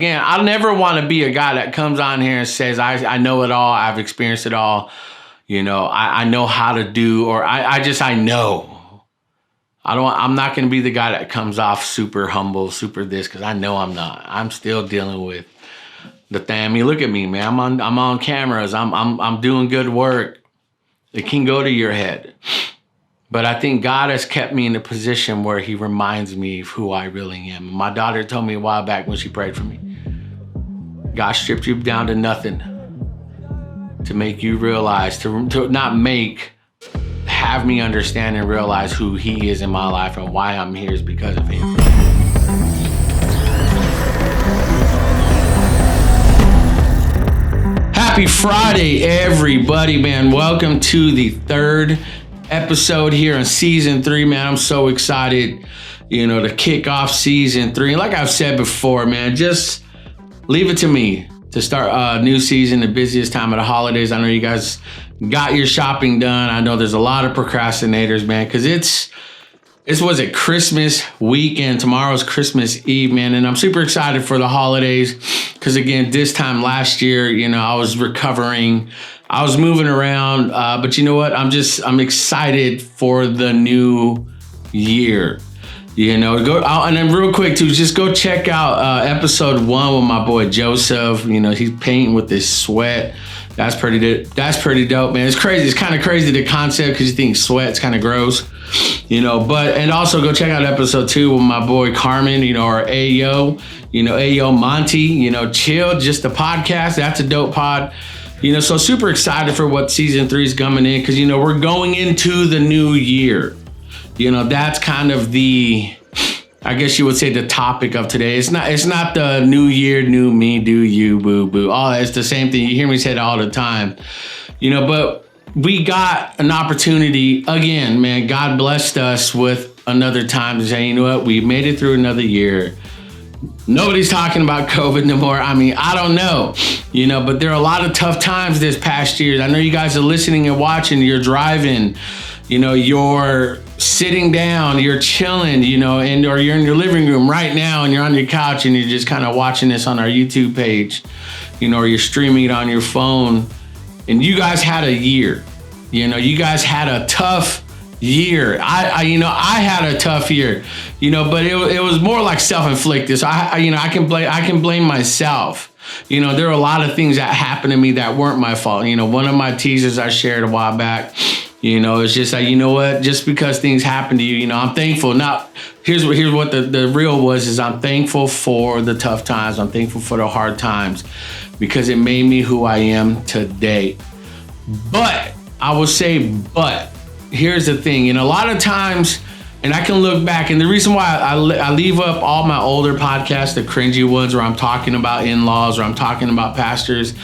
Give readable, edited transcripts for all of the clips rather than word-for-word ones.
Again, I never want to be a guy that comes on here and says, I know it all, I've experienced it all, I know how to do, or I know. I'm not going to be the guy that comes off super humble, super this, because I know I'm not. I'm still dealing with the thing. I mean, look at me, man. I'm on cameras. I'm doing good work. It can go to your head. But I think God has kept me in a position where he reminds me of who I really am. My daughter told me a while back when she prayed for me, God stripped you down to nothing to make you realize, to not make, have me understand and realize who he is in my life and why I'm here is because of him. Happy Friday, everybody, man. Welcome to the third episode here in season 3, man. I'm so excited, to kick off season 3. And like I've said before, man, just leave it to me to start a new season, the busiest time of the holidays. I know you guys got your shopping done. I know there's a lot of procrastinators, man, because it's Christmas weekend. Tomorrow's Christmas Eve, man. And I'm super excited for the holidays because, again, this time last year, I was recovering. I was moving around. But you know what? I'm excited for the new year. And then real quick too, just go check out episode 1 with my boy Joseph. He's painting with this sweat. That's pretty dope, man. It's crazy. It's kind of crazy, the concept, because you think sweat's kind of gross, and also go check out episode 2 with my boy Carmen, or Ayo, Ayo Monty, Chill, just the podcast. That's a dope pod. So super excited for what season 3 is coming in, because, we're going into the new year. That's kind of I guess you would say, the topic of today. It's not the new year, new me, do you, boo, boo. Oh, it's the same thing. You hear me say that all the time, but we got an opportunity again, man. God blessed us with another time to say, you know what? We made it through another year. Nobody's talking about COVID no more. I mean, I don't know, but there are a lot of tough times this past year. I know you guys are listening and watching, you're driving, you're sitting down, you're chilling, or you're in your living room right now and you're on your couch and you're just kind of watching this on our YouTube page, or you're streaming it on your phone. And you guys had a year, you guys had a tough year. I had a tough year, but it was more like self-inflicted. So I can blame myself. There are a lot of things that happened to me that weren't my fault. One of my teasers I shared a while back, it's just like, what, just because things happen to you, I'm thankful. Now, here's what the real was, is I'm thankful for the tough times. I'm thankful for the hard times, because it made me who I am today. But I will say, here's the thing. A lot of times, and I can look back, and the reason why I leave up all my older podcasts, the cringy ones where I'm talking about in-laws, or I'm talking about pastors,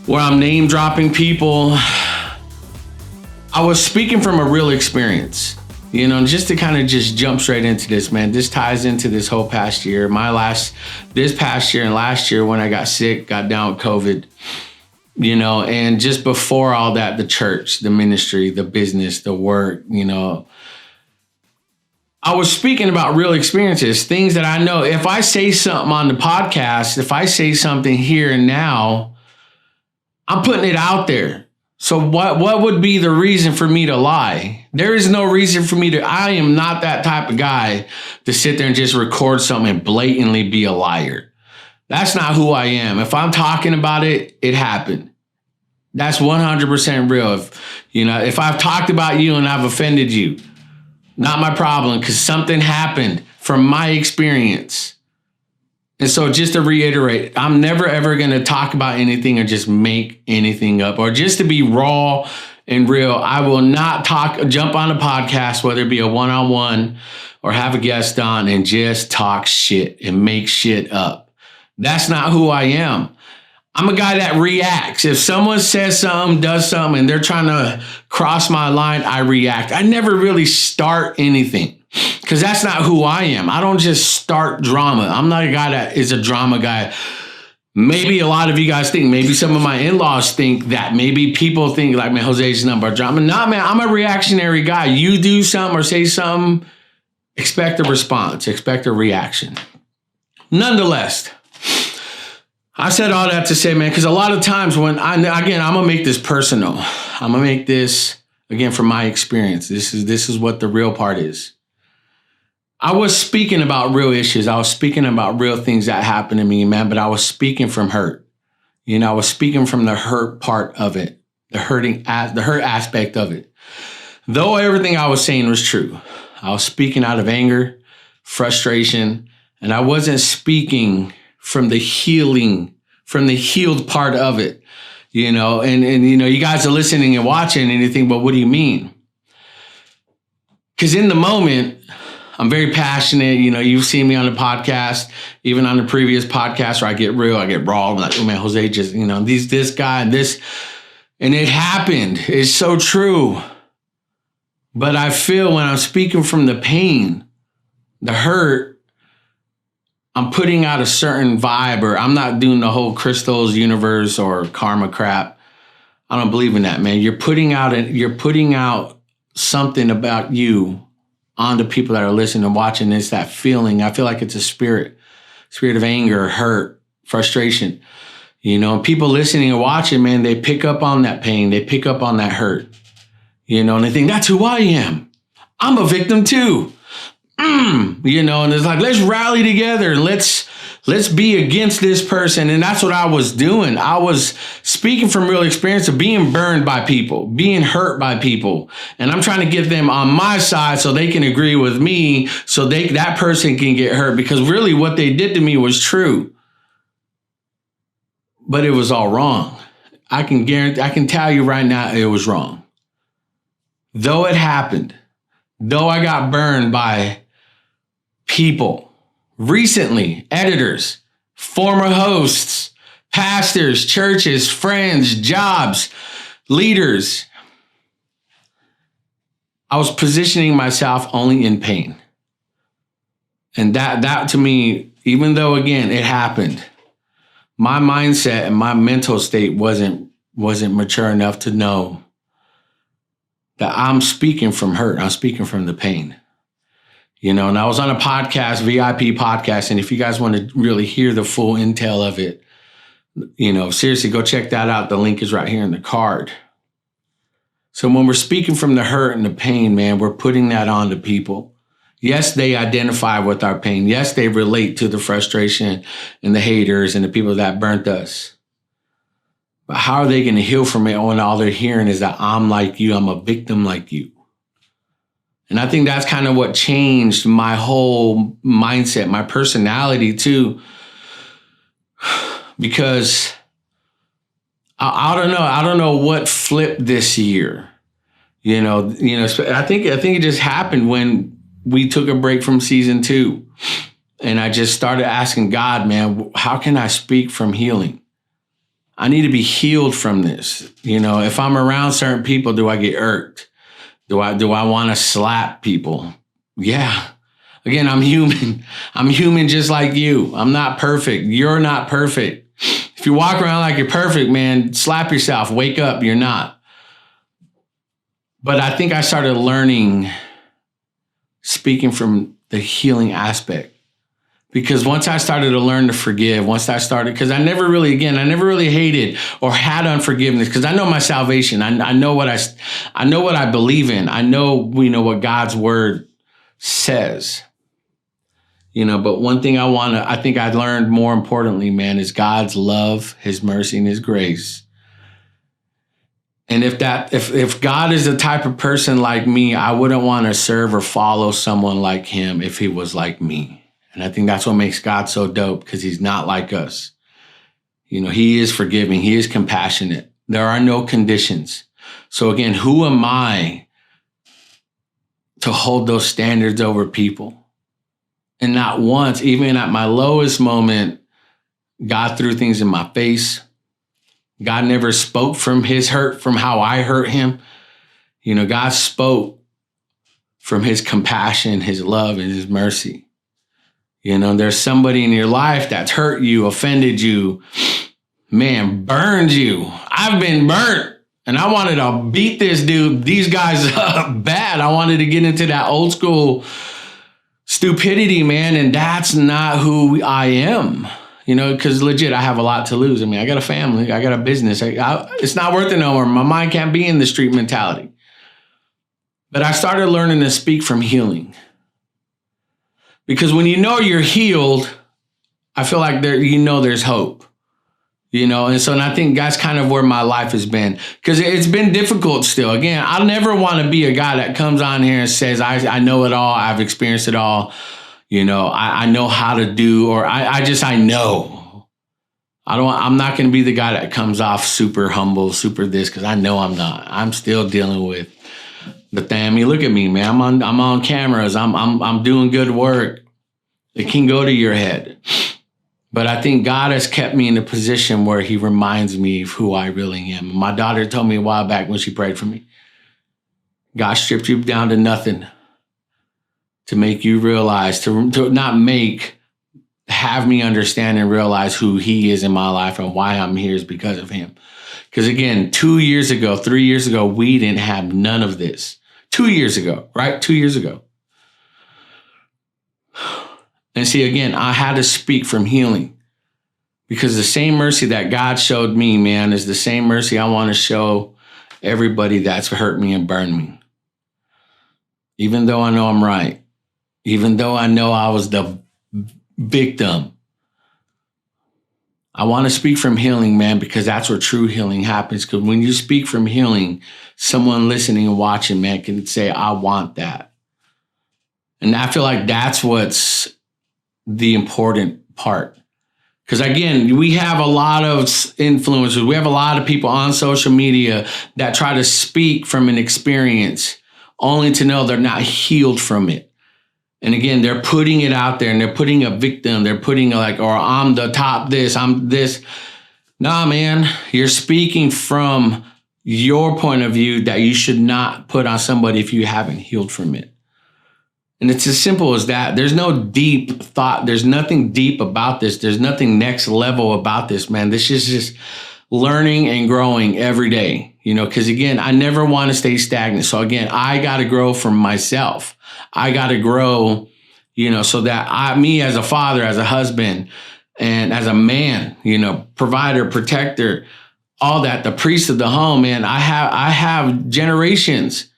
where I'm name dropping people, I was speaking from a real experience, just to kind of just jump straight into this, man. This ties into this whole past year, this past year and last year when I got sick, got down with COVID, and just before all that, the church, the ministry, the business, the work, I was speaking about real experiences, things that I know. If I say something on the podcast, if I say something here and now, I'm putting it out there. So what would be the reason for me to lie? There is no reason for me I am not that type of guy to sit there and just record something and blatantly be a liar. That's not who I am. If I'm talking about it, it happened. That's 100% real. If I've talked about you and I've offended you, not my problem, because something happened from my experience. And so just to reiterate, I'm never, ever going to talk about anything or just make anything up, or just to be raw and real. I will not jump on a podcast, whether it be a one-on-one or have a guest on, and just talk shit and make shit up. That's not who I am. I'm a guy that reacts. If someone says something, does something, and they're trying to cross my line, I react. I never really start anything, because that's not who I am. I don't just start drama. I'm not a guy that is a drama guy. Maybe a lot of you guys think, maybe some of my in-laws think that, maybe people think like, man, Jose's nothing but drama. Nah, man, I'm a reactionary guy. You do something or say something, expect a response, expect a reaction. Nonetheless, I said all that to say, man, because a lot of times when I'm gonna make this personal. I'm gonna make this again from my experience. This is what the real part is. I was speaking about real issues. I was speaking about real things that happened to me, man. But I was speaking from hurt. I was speaking from the hurt part of it, the hurt aspect of it. Though everything I was saying was true, I was speaking out of anger, frustration, and I wasn't speaking from the healed part of it, and you guys are listening and watching and you think, well, what do you mean? Because in the moment, I'm very passionate. You've seen me on the podcast, even on the previous podcast where I get real, I get raw. I'm like, oh man, Jose just, this guy and this, and it happened. It's so true. But I feel when I'm speaking from the pain, the hurt, I'm putting out a certain vibe, or I'm not doing the whole crystals universe or karma crap. I don't believe in that, man. You're putting out something about you onto people that are listening and watching. It's that feeling. I feel like it's a spirit of anger, hurt, frustration. And people listening and watching, man, they pick up on that pain. They pick up on that hurt. And they think, that's who I am. I'm a victim too. And it's like, let's rally together and let's be against this person. And that's what I was doing. I was speaking from real experience of being burned by people, being hurt by people. And I'm trying to get them on my side so they can agree with me, so that person can get hurt, because really what they did to me was true. But it was all wrong. I can tell you right now, it was wrong. Though it happened, though I got burned by people recently, editors, former hosts, pastors, churches, friends, jobs, leaders, I was positioning myself only in pain. And that to me, even though again it happened, my mindset and my mental state wasn't mature enough to know that I'm speaking from hurt. I'm speaking from the pain. And I was on a podcast, VIP podcast, and if you guys want to really hear the full intel of it, seriously, go check that out. The link is right here in the card. So when we're speaking from the hurt and the pain, man, we're putting that on to people. Yes, they identify with our pain. Yes, they relate to the frustration and the haters and the people that burnt us. But how are they going to heal from it when all they're hearing is that I'm like you, I'm a victim like you? And I think that's kind of what changed my whole mindset, my personality too. Because I don't know what flipped this year. I think it just happened when we took a break from season 2. And I just started asking God, man, how can I speak from healing? I need to be healed from this. If I'm around certain people, do I get irked? Do I want to slap people? Yeah. Again, I'm human. I'm human just like you. I'm not perfect. You're not perfect. If you walk around like you're perfect, man, slap yourself. Wake up. You're not. But I think I started learning, speaking from the healing aspect. Because once I started to learn to forgive, because I never really hated or had unforgiveness, because I know my salvation. I know what I believe in. I know, what God's word says. But one thing I think I learned more importantly, man, is God's love, his mercy, and his grace. And if God is the type of person like me, I wouldn't want to serve or follow someone like him if he was like me. And I think that's what makes God so dope, because he's not like us. He is forgiving. He is compassionate. There are no conditions. So again, who am I to hold those standards over people? And not once, even at my lowest moment, God threw things in my face. God never spoke from his hurt, from how I hurt him. God spoke from his compassion, his love, and his mercy. There's somebody in your life that's hurt you, offended you, man, burned you. I've been burnt, and I wanted to beat these guys up bad. I wanted to get into that old school stupidity, man, and that's not who I am. because legit, I have a lot to lose. I mean, I got a family, I got a business. It's not worth it no more. My mind can't be in the street mentality. But I started learning to speak from healing. Because when you know you're healed, I feel like there's hope. And I think that's kind of where my life has been, because it's been difficult still. Again, I never want to be a guy that comes on here and says, I know it all. I've experienced it all. I know how to do, or I know. I'm not going to be the guy that comes off super humble, super this, because I know I'm not. I'm still dealing with the thing. I mean, look at me, man. I'm on cameras. I'm doing good work. It can go to your head. But I think God has kept me in a position where he reminds me of who I really am. My daughter told me a while back when she prayed for me, God stripped you down to nothing to make you realize, to not have me understand and realize who he is in my life and why I'm here is because of him. Because again, 3 years ago, we didn't have none of this. 2 years ago, right? 2 years ago. And see, again, I had to speak from healing, because the same mercy that God showed me, man, is the same mercy I want to show everybody that's hurt me and burned me. Even though I know I'm right, even though I know I was the victim, I want to speak from healing, man, because that's where true healing happens. Because when you speak from healing, someone listening and watching, man, can say, I want that. And I feel like that's what's the important part. Because again, we have a lot of influencers. We have a lot of people on social media that try to speak from an experience only to know they're not healed from it. And again, they're putting it out there and they're putting a victim. They're putting like, or I'm the top this, I'm this. Nah, man, you're speaking from your point of view that you should not put on somebody if you haven't healed from it. And it's as simple as that. There's no deep thought. There's nothing deep about this. There's nothing next level about this, man. This is just learning and growing every day, because again, I never want to stay stagnant. So again, I got to grow from myself. I got to grow, so that me as a father, as a husband, and as a man, provider, protector, all that, the priest of the home, man, I have generations.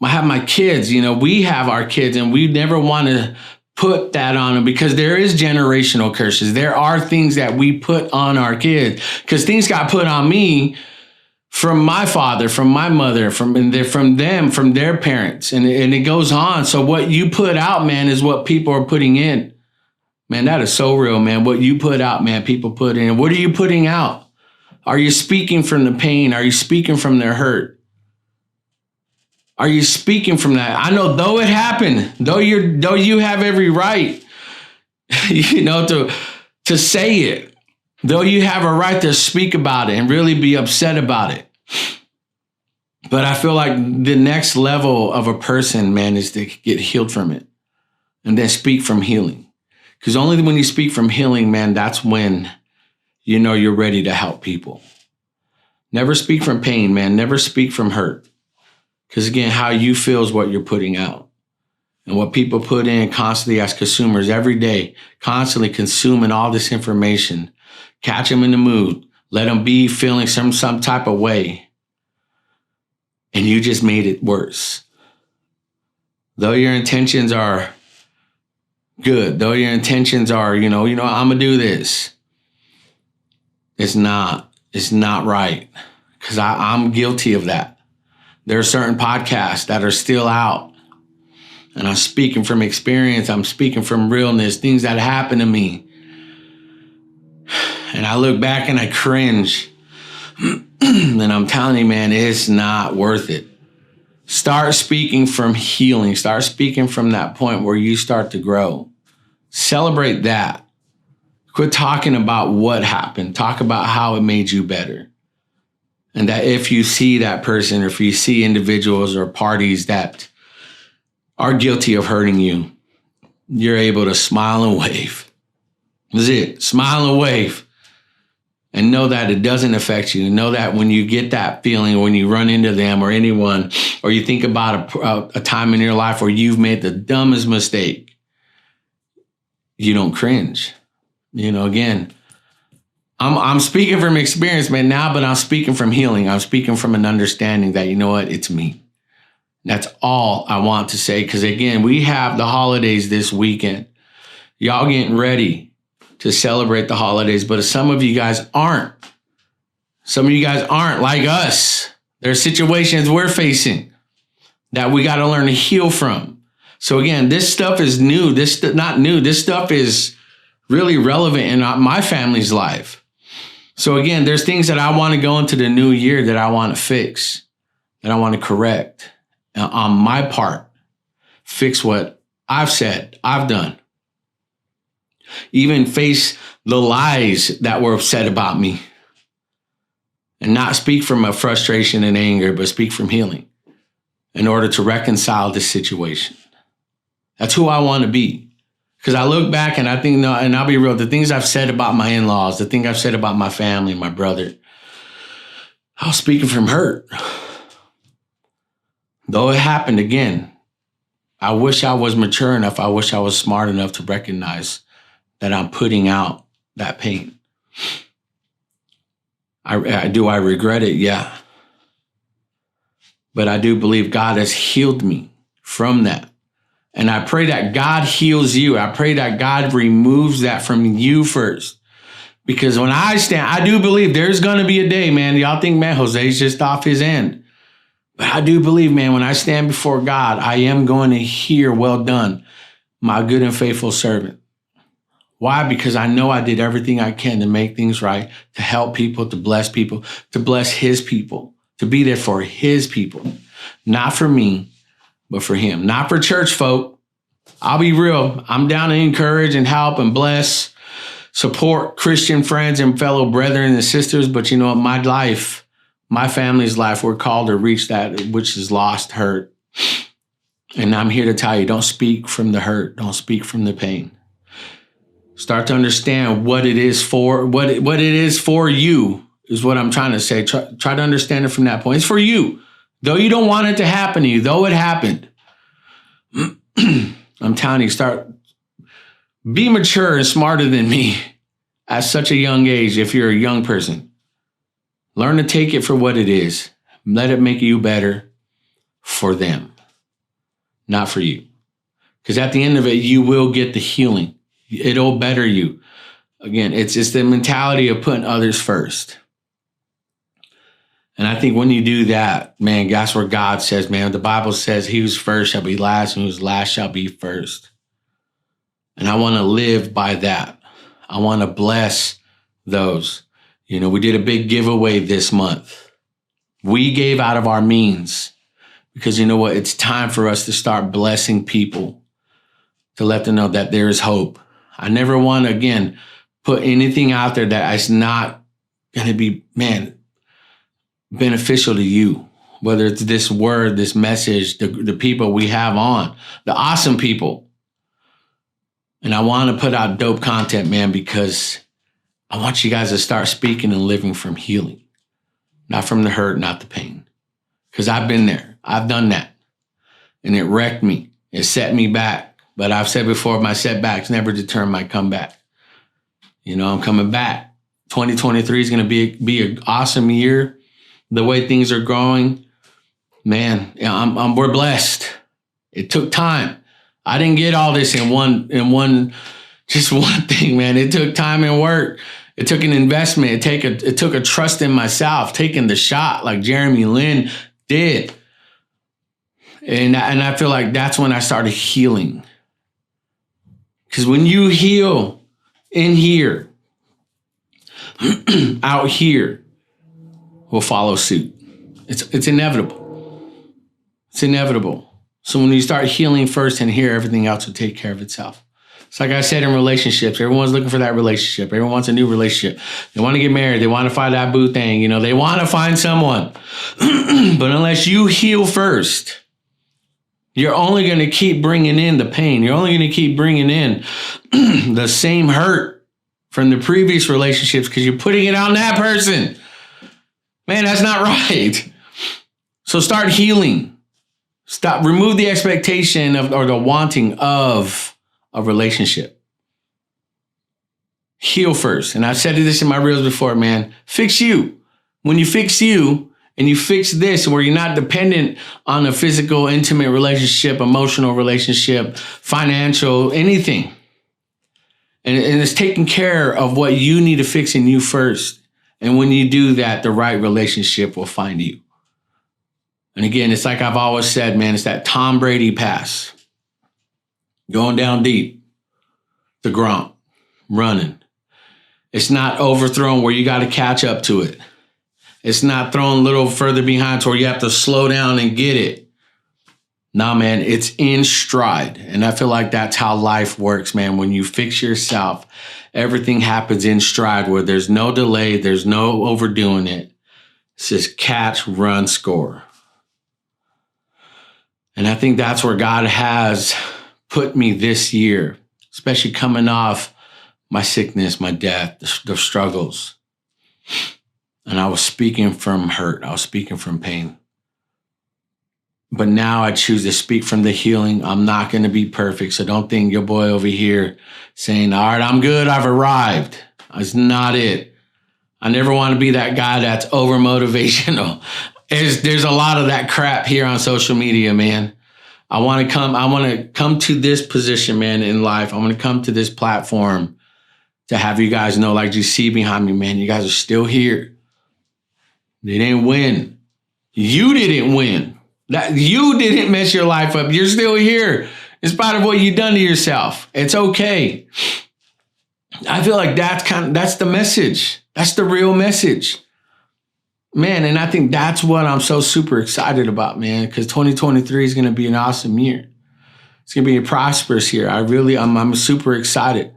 I have my kids, we have our kids, and we never want to put that on them, because there is generational curses. There are things that we put on our kids, because things got put on me from my father, from my mother, from them, from their parents, and it goes on. So what you put out, man, is what people are putting in. Man, that is so real, man. What you put out, man, people put in. What are you putting out? Are you speaking from the pain? Are you speaking from their hurt? Are you speaking from that? I know, though it happened, though you have every right, to say it, though you have a right to speak about it and really be upset about it. But I feel like the next level of a person, man, is to get healed from it and then speak from healing. Because only when you speak from healing, man, that's when you're ready to help people. Never speak from pain, man. Never speak from hurt. Because again, how you feel is what you're putting out. And what people put in constantly as consumers every day, constantly consuming all this information, catch them in the mood, let them be feeling some type of way. And you just made it worse. Though your intentions are good, though your intentions are, I'm going to do this. It's not right. Because I'm guilty of that. There are certain podcasts that are still out. And I'm speaking from experience. I'm speaking from realness, things that happened to me. And I look back and I cringe. And I'm telling you, man, it's not worth it. Start speaking from healing. Start speaking from that point where you start to grow. Celebrate that. Quit talking about what happened. Talk about how it made you better. And that if you see that person, or if you see individuals or parties that are guilty of hurting you, you're able to smile and wave. That's it. Smile and wave. And know that it doesn't affect you. Know that when you get that feeling, when you run into them or anyone, or you think about a time in your life where you've made the dumbest mistake, you don't cringe. Again, I'm speaking from experience, man, now, but I'm speaking from healing. I'm speaking from an understanding that, you know what, it's me. That's all I want to say. Because again, we have the holidays this weekend. Y'all getting ready to celebrate the holidays, but some of you guys aren't. Some of you guys aren't like us. There are situations we're facing that we got to learn to heal from. So again, this stuff is new. Not new. This stuff is really relevant in my family's life. So again, there's things that I want to go into the new year that I want to fix, that I want to correct on my part. Fix what I've said, I've done. Even face the lies that were said about me. And not speak from a frustration and anger, but speak from healing in order to reconcile this situation. That's who I want to be. Because I look back and I think, no, and I'll be real, the things I've said about my in-laws, the thing I've said about my family, my brother, I was speaking from hurt. Though it happened again, I wish I was mature enough, I wish I was smart enough to recognize that I'm putting out that pain. Do I regret it? Yeah. But I do believe God has healed me from that. And I pray that God heals you. I pray that God removes that from you first. Because when I stand, I do believe there's going to be a day, man. Y'all think, man, Jose's just off his end. But I do believe, man, when I stand before God, I am going to hear, well done, my good and faithful servant. Why? Because I know I did everything I can to make things right, to help people, to bless his people, to be there for his people. Not for me, but for him. Not for church folk. I'll be real. I'm down to encourage and help and bless, support Christian friends and fellow brethren and sisters. But you know what? My life, my family's life, we're called to reach that which is lost, hurt. And I'm here to tell you, don't speak from the hurt. Don't speak from the pain. Start to understand what it is for, what it is for you is what I'm trying to say. Try to understand it from that point. It's for you. Though you don't want it to happen to you, though it happened. I'm telling you, be mature and smarter than me at such a young age if you're a young person. Learn to take it for what it is. Let it make you better for them, not for you. Because at the end of it, you will get the healing. It'll better you. Again, it's just the mentality of putting others first. And I think when you do that, man, that's where God says, man, the Bible says he who's first shall be last and who's last shall be first. And I want to live by that. I want to bless those. We did a big giveaway this month. We gave out of our means because you know what? It's time for us to start blessing people, to let them know that there is hope. I never want to, again, put anything out there that is not going to be, man, beneficial to you. Whether it's this word, this message, the people we have on, the awesome people. And I want to put out dope content, man, because I want you guys to start speaking and living from healing. Not from the hurt, not the pain. Because I've been there. I've done that. And it wrecked me. It set me back. But I've said before, my setbacks never deter my comeback. I'm coming back. 2023 is going to be an awesome year. The way things are growing, man, we're blessed. It took time. I didn't get all this in one thing, man. It took time and work. It took an investment. It took a trust in myself, taking the shot like Jeremy Lin did. And I feel like that's when I started healing. Because when you heal in here, out here will follow suit. It's inevitable. It's inevitable. So when you start healing first in here, everything else will take care of itself. It's like I said in relationships, everyone's looking for that relationship. Everyone wants a new relationship. They want to get married. They want to find that boo thing. They want to find someone. But unless you heal first, you're only going to keep bringing in the pain. You're only going to keep bringing in the same hurt from the previous relationships because you're putting it on that person. Man, that's not right. So start healing. Remove the expectation of or the wanting of a relationship. heal first. And I've said this in my reels before, man. Fix you. When you fix you and you fix this, where you're not dependent on a physical, intimate relationship, emotional relationship, financial, anything. And it's taking care of what you need to fix in you first. And when you do that, the right relationship will find you. And again, it's like I've always said, man, it's that Tom Brady pass. Going down deep. The Gronk. Running. It's not overthrown where you got to catch up to it. It's not thrown a little further behind to where you have to slow down and get it. Nah, man, it's in stride. And I feel like that's how life works, man. When you fix yourself, everything happens in stride where there's no delay, there's no overdoing it. It's just catch, run, score. And I think that's where God has put me this year, especially coming off my sickness, my death, the struggles. And I was speaking from hurt. I was speaking from pain. But now I choose to speak from the healing. I'm not going to be perfect. So don't think your boy over here saying, all right, I'm good, I've arrived. That's not it. I never want to be that guy that's over motivational. There's a lot of that crap here on social media, man. I want to come to this position, man, in life. I want to come to this platform to have you guys know, like you see behind me, man, you guys are still here. They didn't win. You didn't win. You didn't mess your life up. You're still here in spite of what you've done to yourself. It's okay. I feel like that's the message. That's the real message. Man, and I think that's what I'm so super excited about, man, because 2023 is going to be an awesome year. It's going to be a prosperous year. I'm super excited.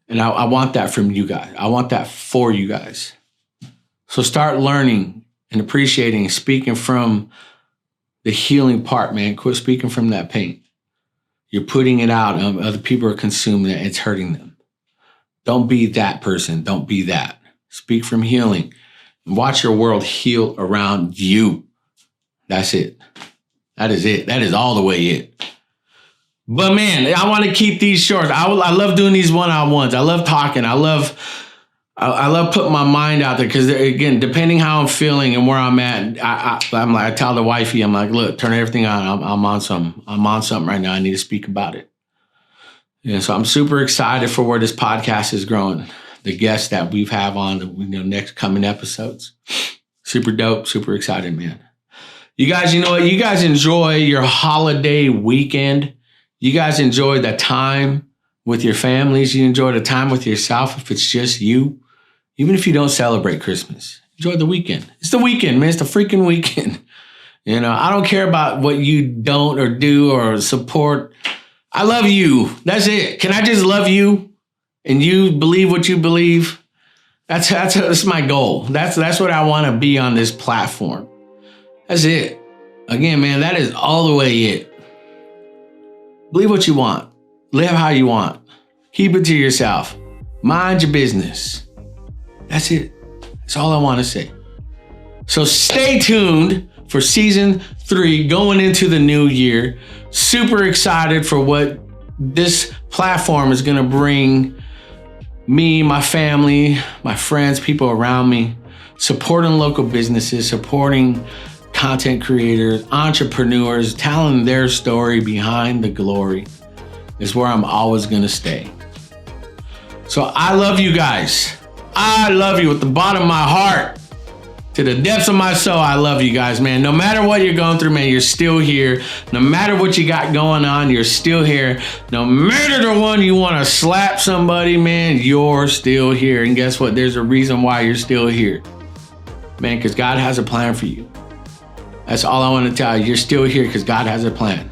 And I want that from you guys. I want that for you guys. So start learning and appreciating and speaking from the healing part, man. Quit speaking from that pain. You're putting it out. Other people are consuming it. It's hurting them. Don't be that person. Don't be that. Speak from healing. Watch your world heal around you. That's it. That is it. That is all the way it. But man, I want to keep these short. I love doing these one-on-ones. I love talking. I love putting my mind out there because, again, depending how I'm feeling and where I'm at, I tell the wifey, I'm like, look, turn everything on. I'm on something right now. I need to speak about it. Yeah, so I'm super excited for where this podcast is growing. The guests that we've have on the next coming episodes. Super dope, super excited, man. You guys, you know what? You guys enjoy your holiday weekend. You guys enjoy the time with your families. You enjoy the time with yourself if it's just you. Even if you don't celebrate Christmas, enjoy the weekend. It's the weekend, man. It's the freaking weekend. I don't care about what you don't or do or support. I love you. That's it. Can I just love you? And you believe what you believe. That's my goal. That's what I want to be on this platform. That's it. Again, man, that is all the way it. Believe what you want. Live how you want. Keep it to yourself. Mind your business. That's it. That's all I want to say. So stay tuned for season 3 going into the new year. Super excited for what this platform is going to bring me, my family, my friends, people around me, supporting local businesses, supporting content creators, entrepreneurs, telling their story behind the glory is where I'm always going to stay. So I love you guys. I love you with the bottom of my heart. To the depths of my soul, I love you guys, man. No matter what you're going through, man, you're still here. No matter what you got going on, you're still here. No matter the one you want to slap somebody, man, you're still here. And guess what? There's a reason why you're still here. Man, because God has a plan for you. That's all I want to tell you. You're still here because God has a plan.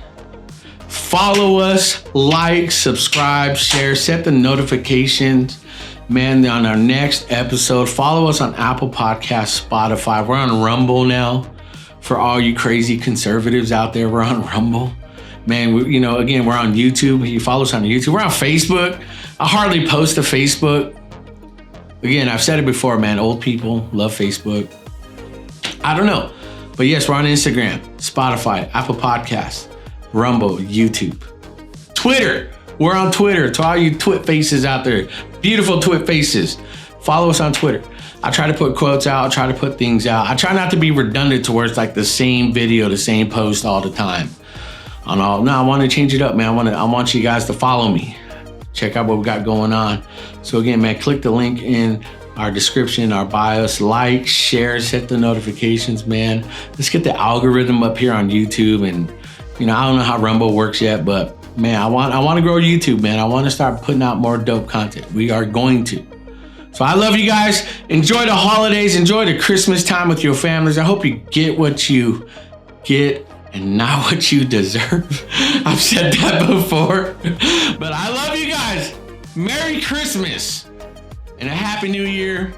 Follow us, like, subscribe, share, set the notifications. Man, on our next episode, follow us on Apple Podcasts, Spotify. We're on Rumble now. For all you crazy conservatives out there, we're on Rumble. Man, again, we're on YouTube. You follow us on YouTube. We're on Facebook. I hardly post to Facebook. Again, I've said it before, man. Old people love Facebook. I don't know. But yes, we're on Instagram, Spotify, Apple Podcasts, Rumble, YouTube, Twitter. We're on Twitter. To all you twit faces out there, beautiful twit faces. Follow us on Twitter. I try to put quotes out, I try to put things out. I try not to be redundant to where it's like the same video, the same post all the time. No, I want to change it up, man. I want you guys to follow me. Check out what we got going on. So again, man, click the link in our description, our bios, like, share, set the notifications, man. Let's get the algorithm up here on YouTube. And I don't know how Rumble works yet, but man, I want to grow YouTube, man. I want to start putting out more dope content. We are going to. So I love you guys. Enjoy the holidays. Enjoy the Christmas time with your families. I hope you get what you get and not what you deserve. I've said that before, but I love you guys. Merry Christmas and a Happy New Year.